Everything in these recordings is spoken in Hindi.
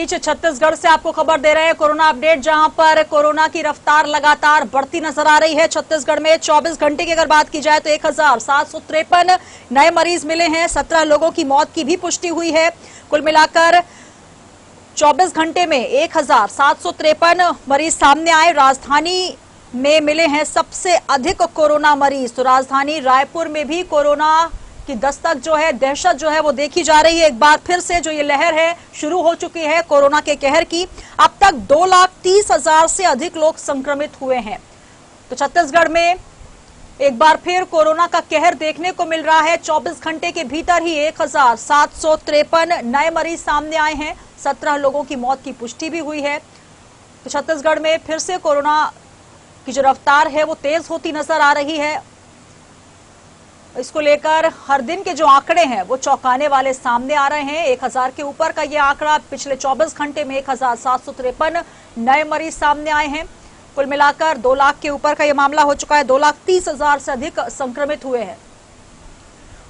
बीच छत्तीसगढ़ से आपको खबर दे रहे हैं कोरोना अपडेट, जहां पर कोरोना की रफ्तार लगातार बढ़ती नजर आ रही है। छत्तीसगढ़ में 24 घंटे की अगर बात की जाए तो 1753 नए मरीज मिले हैं। 17 लोगों की मौत की भी पुष्टि हुई है। कुल मिलाकर 24 घंटे में 1753 मरीज सामने आए। राजधानी में मिले हैं सबसे अधिक कोरोना मरीज। तो राजधानी रायपुर में भी कोरोना की दस्तक जो है, दहशत जो है वो देखी जा रही है। एक बार फिर से जो ये लहर है शुरू हो चुकी है कोरोना के कहर की। अब तक 2,30,000 से अधिक लोग संक्रमित हुए हैं। तो छत्तीसगढ़ में एक बार फिर कोरोना का कहर देखने को मिल रहा है। 24 घंटे के भीतर ही 1753 नए मरीज सामने आए हैं। 17 लोगों की मौत की पुष्टि भी हुई है। तो छत्तीसगढ़ में फिर से कोरोना की जो रफ्तार है वो तेज होती नजर आ रही है। इसको लेकर हर दिन के जो आंकड़े हैं वो चौंकाने वाले सामने आ रहे हैं। 1000 के ऊपर का ये आंकड़ा, पिछले 24 घंटे में 1753 नए मरीज सामने आए हैं। कुल मिलाकर 2 लाख के ऊपर का ये मामला हो चुका है। 2,30,000 से अधिक संक्रमित हुए हैं।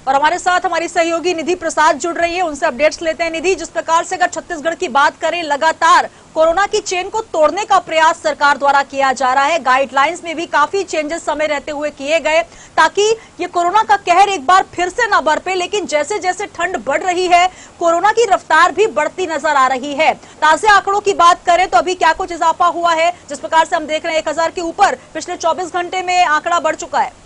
और हमारे साथ हमारी सहयोगी निधि प्रसाद जुड़ रही है, उनसे अपडेट्स लेते हैं। निधि, जिस प्रकार से अगर छत्तीसगढ़ की बात करें, लगातार कोरोना की चेन को तोड़ने का प्रयास सरकार द्वारा किया जा रहा है। गाइडलाइंस में भी काफी चेंजेस समय रहते हुए किए गए ताकि ये कोरोना का कहर एक बार फिर से न बरपे। लेकिन जैसे जैसे ठंड बढ़ रही है, कोरोना की रफ्तार भी बढ़ती नजर आ रही है। ताजे आंकड़ों की बात करें तो अभी क्या कुछ इजाफा हुआ है? जिस प्रकार से हम देख रहे हैं 1000 के ऊपर पिछले 24 घंटे में आंकड़ा बढ़ चुका है।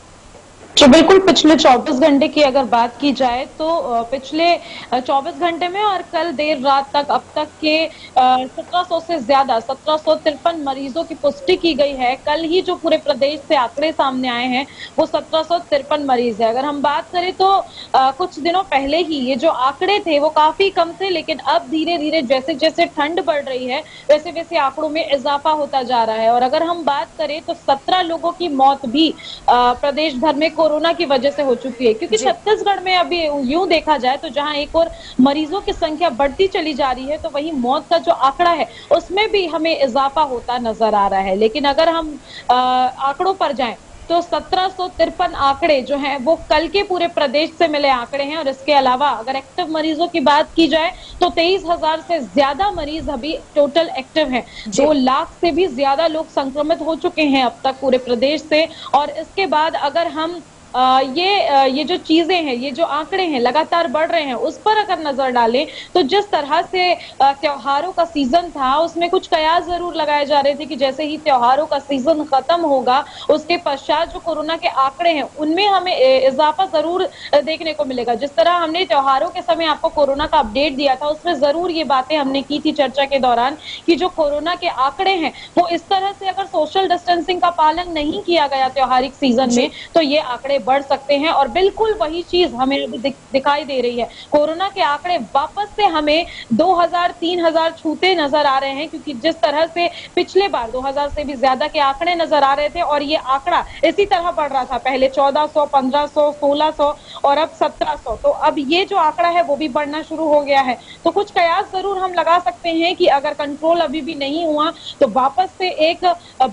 तो बिल्कुल पिछले 24 घंटे की अगर बात की जाए तो पिछले 24 घंटे में और कल देर रात तक अब तक के 1700 से ज्यादा 1753 मरीजों की पुष्टि की गई है। कल ही जो पूरे प्रदेश से आंकड़े सामने आए हैं वो 1753 मरीज है। अगर हम बात करें तो कुछ दिनों पहले ही ये जो आंकड़े थे वो काफी कम थे, लेकिन अब धीरे धीरे जैसे जैसे ठंड बढ़ रही है वैसे वैसे आंकड़ों में इजाफा होता जा रहा है। और अगर हम बात करें तो 17 लोगों की मौत भी प्रदेश भर में कोरोना की वजह से हो चुकी है, क्योंकि छत्तीसगढ़ में अभी यूं देखा जाए तो जहां एक और मरीजों की संख्या बढ़ती चली जा रही है तो वहीं मौत का जो आंकड़ा है उसमें भी हमें इजाफा होता नजर आ रहा है। लेकिन अगर हम आंकड़ों पर जाएं तो 1753 आंकड़े जो हैं वो कल के पूरे प्रदेश से मिले आंकड़े हैं। और इसके अलावा अगर एक्टिव मरीजों की बात की जाए तो 23,000 से ज्यादा मरीज अभी टोटल एक्टिव हैं। 2 लाख से भी ज्यादा लोग संक्रमित हो चुके हैं अब तक पूरे प्रदेश से। और इसके बाद अगर हम ये जो चीजें हैं, ये जो आंकड़े हैं लगातार बढ़ रहे हैं, उस पर अगर नजर डालें तो जिस तरह से त्योहारों का सीजन था उसमें कुछ कयास जरूर लगाए जा रहे थे कि जैसे ही त्योहारों का सीजन खत्म होगा उसके पश्चात जो कोरोना के आंकड़े हैं उनमें हमें इजाफा जरूर देखने को मिलेगा। जिस तरह हमने त्योहारों के समय आपको कोरोना का अपडेट दिया था उसमें जरूर ये बातें हमने की थी चर्चा के दौरान कि जो कोरोना के आंकड़े हैं वो इस तरह से अगर सोशल डिस्टेंसिंग का पालन नहीं किया गया त्योहारिक सीजन में तो ये आंकड़े बढ़ सकते हैं। और बिल्कुल वही चीज हमें अभी दिखाई दे रही है। कोरोना के आंकड़े वापस से हमें 2000 3000 छूते नजर आ रहे हैं, क्योंकि जिस तरह से पिछले बार 2000 से भी ज्यादा के आंकड़े नजर आ रहे थे और ये आंकड़ा इसी तरह बढ़ रहा था, पहले 1400 1500 1600 और अब 1700। तो अब ये जो आंकड़ा है वो भी बढ़ना शुरू हो गया है। तो कुछ कयास जरूर हम लगा सकते हैं कि अगर कंट्रोल अभी भी नहीं हुआ तो वापस से एक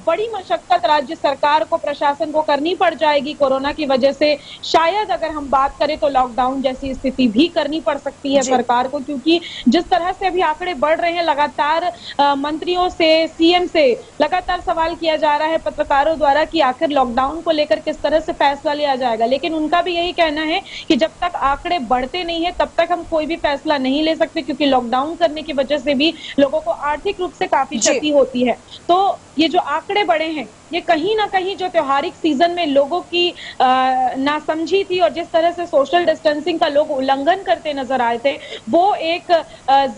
बड़ी मशक्कत राज्य सरकार को, प्रशासन को करनी पड़ जाएगी कोरोना की वजह से। शायद अगर हम बात करें तो लॉकडाउन जैसी स्थिति भी करनी पड़ सकती है सरकार को, क्योंकि जिस तरह से अभी आंकड़े बढ़ रहे हैं लगातार मंत्रियों से, सीएम से लगातार सवाल किया जा रहा है पत्रकारों द्वारा कि आखिर लॉकडाउन को लेकर किस तरह से फैसला लिया जाएगा। लेकिन उनका भी यही कहना है कि जब तक आंकड़े बढ़ते नहीं है तब तक हम कोई भी फैसला नहीं ले सकते, क्योंकि लॉकडाउन करने की वजह से भी लोगों को आर्थिक रूप से काफी क्षति होती है। तो ये जो आंकड़े बढ़े हैं ये कहीं ना कहीं जो त्योहारिक सीजन में लोगों की नासमझी थी और जिस तरह से सोशल डिस्टेंसिंग का लोग उल्लंघन करते नजर आए थे वो एक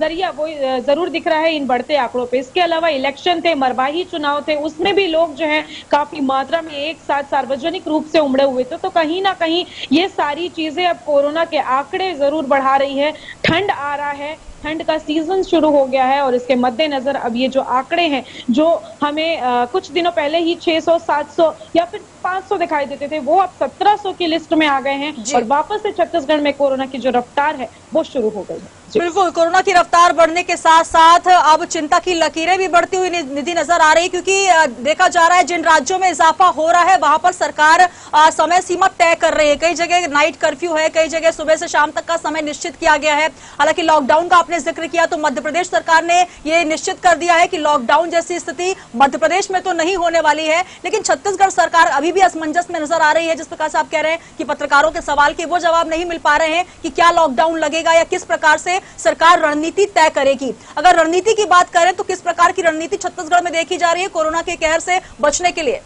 जरिया वो जरूर दिख रहा है इन बढ़ते आंकड़ों पे। इसके अलावा इलेक्शन थे, मरवाही चुनाव थे, उसमें भी लोग जो है काफी मात्रा में एक साथ सार्वजनिक रूप से उमड़े हुए थे। तो कहीं ना कहीं ये सारी चीजें अब कोरोना के आंकड़े जरूर बढ़ा रही है। ठंड आ रहा है, ठंड का सीजन शुरू हो गया है और इसके मद्देनजर अब ये जो आंकड़े हैं जो हमें कुछ दिनों पहले ही 600 700 या फिर 500 दिखाई देते थे वो अब 1700 की लिस्ट में आ गए हैं और वापस से छत्तीसगढ़ में कोरोना की जो रफ्तार है वो शुरू हो गई है। बिल्कुल, कोरोना की रफ्तार बढ़ने के साथ साथ अब चिंता की लकीरें भी बढ़ती हुई निधि नजर आ रही, क्योंकि देखा जा रहा है जिन राज्यों में इजाफा हो रहा है वहां पर सरकार समय सीमा तय कर रही है। कई जगह नाइट कर्फ्यू है, कई जगह सुबह से शाम तक का समय निश्चित किया गया है। हालांकि लॉकडाउन का आपने जिक्र किया तो मध्य प्रदेश सरकार ने यह निश्चित कर दिया है कि लॉकडाउन जैसी स्थिति मध्य प्रदेश में तो नहीं होने वाली है, लेकिन छत्तीसगढ़ सरकार अभी भी असमंजस में नजर आ रही है। जिस प्रकार से आप कह रहे हैं कि पत्रकारों के सवाल के वो जवाब नहीं मिल पा रहे हैं कि क्या लॉकडाउन लगेगा या किस प्रकार से सरकार रणनीति तय करेगी। अगर रणनीति की बात करें तो किस प्रकार की रणनीति छत्तीसगढ़ में देखी जा रही है कोरोना के कहर से बचने के लिए?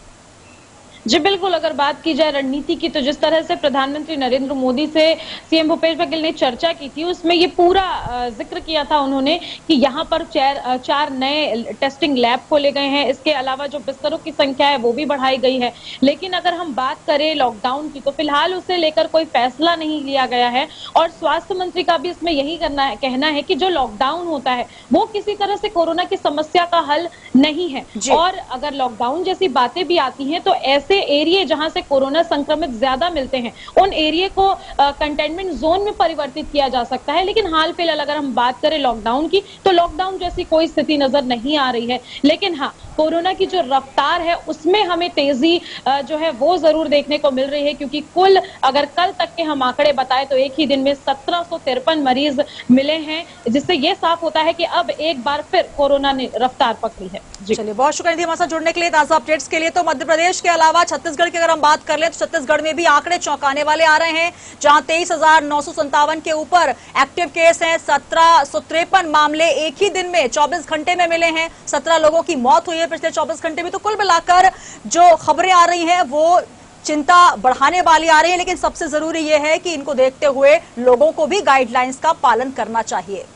जी बिल्कुल, अगर बात की जाए रणनीति की तो जिस तरह से प्रधानमंत्री नरेंद्र मोदी से सीएम भूपेश बघेल ने चर्चा की थी उसमें ये पूरा जिक्र किया था उन्होंने कि यहाँ पर चार नए टेस्टिंग लैब खोले गए हैं। इसके अलावा जो बिस्तरों की संख्या है वो भी बढ़ाई गई है। लेकिन अगर हम बात करें लॉकडाउन की तो फिलहाल उसे लेकर कोई फैसला नहीं लिया गया है और स्वास्थ्य मंत्री का भी इसमें यही कहना है कि जो लॉकडाउन होता है वो किसी तरह से कोरोना की समस्या का हल नहीं है। और अगर लॉकडाउन जैसी बातें भी आती हैं तो ऐसे एरिया जहां से कोरोना संक्रमित ज्यादा मिलते हैं उन एरिया को कंटेनमेंट जोन में परिवर्तित किया जा सकता है। लेकिन हाल फिलहाल अगर हम बात करें लॉकडाउन की तो लॉकडाउन जैसी कोई स्थिति नजर नहीं आ रही है। लेकिन हाँ, कोरोना की जो रफ्तार है उसमें हमें तेजी जो है वो जरूर देखने को मिल रही है, क्योंकि कुल अगर कल तक के हम आंकड़े बताएं तो एक ही दिन में 1753 मरीज मिले हैं, जिससे ये साफ होता है कि अब एक बार फिर कोरोना ने रफ्तार पकड़ी है। चलिए, बहुत शुक्रिया निधि हमारे साथ जुड़ने के लिए, ताजा अपडेट्स के लिए। तो मध्य प्रदेश के अलावा छत्तीसगढ़ की अगर हम बात कर ले तो छत्तीसगढ़ में भी आंकड़े चौंकाने वाले आ रहे हैं, जहां 23,957 के ऊपर एक्टिव केस हैं। 1753 मामले एक ही दिन में 24 घंटे में मिले हैं। 17 लोगों की मौत हुई है पिछले 24 घंटे में। तो कुल मिलाकर जो खबरें आ रही हैं वो चिंता बढ़ाने वाली आ रही है, लेकिन सबसे जरूरी यह है कि इनको देखते हुए लोगों को भी गाइडलाइंस का पालन करना चाहिए।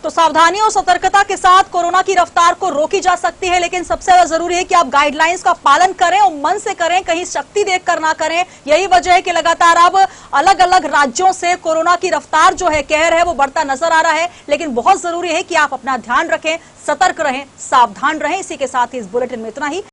तो सावधानी और सतर्कता के साथ कोरोना की रफ्तार को रोकी जा सकती है, लेकिन सबसे ज्यादा जरूरी है कि आप गाइडलाइंस का पालन करें और मन से करें, कहीं शक्ति देखकर ना करें। यही वजह है कि लगातार अब अलग अलग राज्यों से कोरोना की रफ्तार जो है, कहर है, वो बढ़ता नजर आ रहा है। लेकिन बहुत जरूरी है कि आप अपना ध्यान रखें, सतर्क रहें, सावधान रहें। इसी के साथ ही इस बुलेटिन में इतना ही।